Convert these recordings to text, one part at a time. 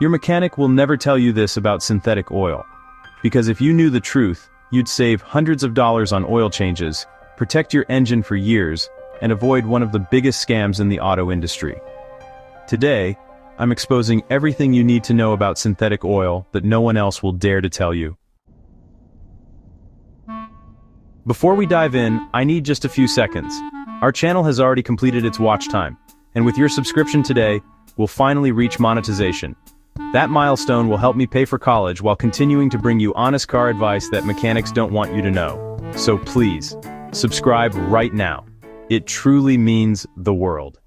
Your mechanic will never tell you this about synthetic oil. Because if you knew the truth, you'd save hundreds of dollars on oil changes, protect your engine for years, and avoid one of the biggest scams in the auto industry. Today, I'm exposing everything you need to know about synthetic oil that no one else will dare to tell you. Before we dive in, I need just a few seconds. Our channel has already completed its watch time, and with your subscription today, we'll finally reach monetization. That milestone will help me pay for college while continuing to bring you honest car advice that mechanics don't want you to know. So please, subscribe right now. It truly means the world.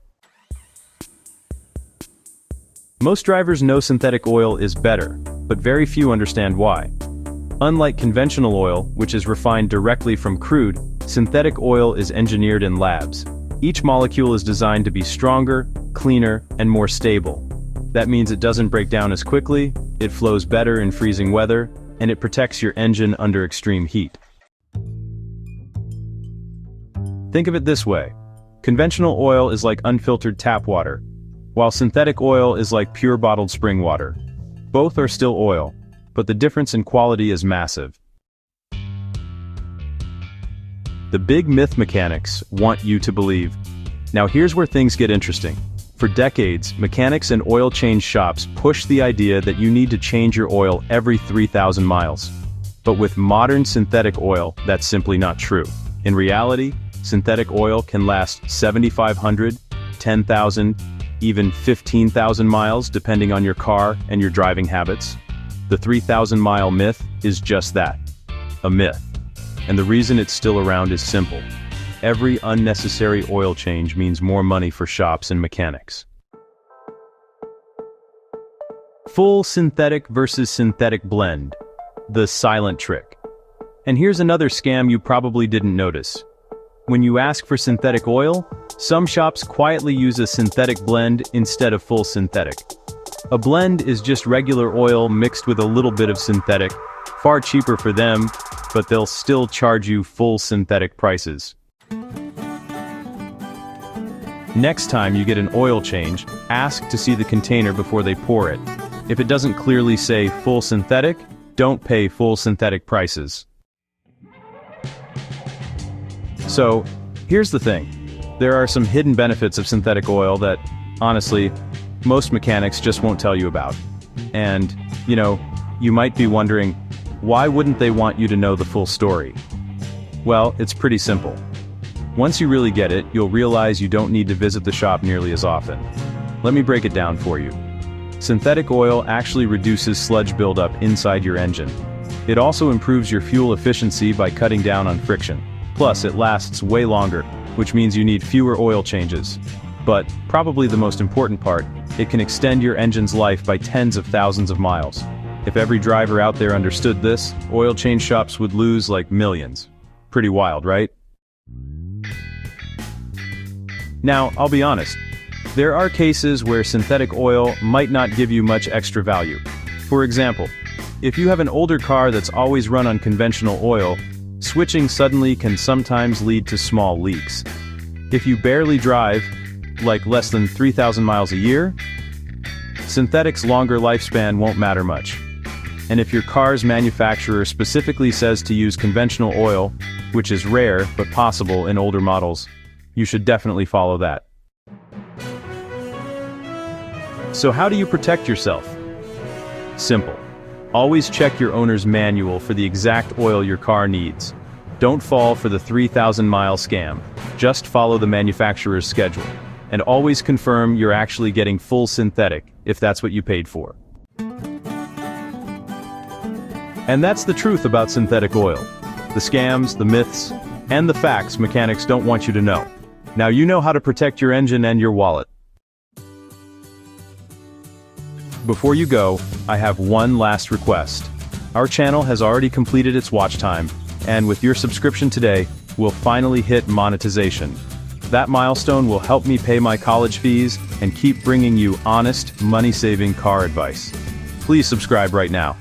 Most drivers know synthetic oil is better, but very few understand why. Unlike conventional oil, which is refined directly from crude, synthetic oil is engineered in labs. Each molecule is designed to be stronger, cleaner, and more stable. That means it doesn't break down as quickly, it flows better in freezing weather, and it protects your engine under extreme heat. Think of it this way. Conventional oil is like unfiltered tap water, while synthetic oil is like pure bottled spring water. Both are still oil, but the difference in quality is massive. The big myth mechanics want you to believe. Now here's where things get interesting. For decades, mechanics and oil change shops pushed the idea that you need to change your oil every 3,000 miles. But with modern synthetic oil, that's simply not true. In reality, synthetic oil can last 7,500, 10,000, even 15,000 miles depending on your car and your driving habits. The 3,000-mile myth is just that, a myth. And the reason it's still around is simple. Every unnecessary oil change means more money for shops and mechanics. Full synthetic versus synthetic blend. The silent trick. And here's another scam you probably didn't notice. When you ask for synthetic oil, some shops quietly use a synthetic blend instead of full synthetic. A blend is just regular oil mixed with a little bit of synthetic, far cheaper for them, but they'll still charge you full synthetic prices. Next time you get an oil change, ask to see the container before they pour it. If it doesn't clearly say full synthetic, don't pay full synthetic prices. So, here's the thing. There are some hidden benefits of synthetic oil that, honestly, most mechanics just won't tell you about. And, you might be wondering, why wouldn't they want you to know the full story? Well, it's pretty simple. Once you really get it, you'll realize you don't need to visit the shop nearly as often. Let me break it down for you. Synthetic oil actually reduces sludge buildup inside your engine. It also improves your fuel efficiency by cutting down on friction. Plus, it lasts way longer, which means you need fewer oil changes. But, probably the most important part, it can extend your engine's life by tens of thousands of miles. If every driver out there understood this, oil change shops would lose like millions. Pretty wild, right? Now, I'll be honest. There are cases where synthetic oil might not give you much extra value. For example, if you have an older car that's always run on conventional oil, switching suddenly can sometimes lead to small leaks. If you barely drive, like less than 3,000 miles a year, synthetic's longer lifespan won't matter much. And if your car's manufacturer specifically says to use conventional oil, which is rare but possible in older models, you should definitely follow that. So how do you protect yourself? Simple. Always check your owner's manual for the exact oil your car needs. Don't fall for the 3,000-mile scam. Just follow the manufacturer's schedule. And always confirm you're actually getting full synthetic, if that's what you paid for. And that's the truth about synthetic oil. The scams, the myths, and the facts mechanics don't want you to know. Now you know how to protect your engine and your wallet. Before you go, I have one last request. Our channel has already completed its watch time, and with your subscription today, we'll finally hit monetization. That milestone will help me pay my college fees and keep bringing you honest, money-saving car advice. Please subscribe right now.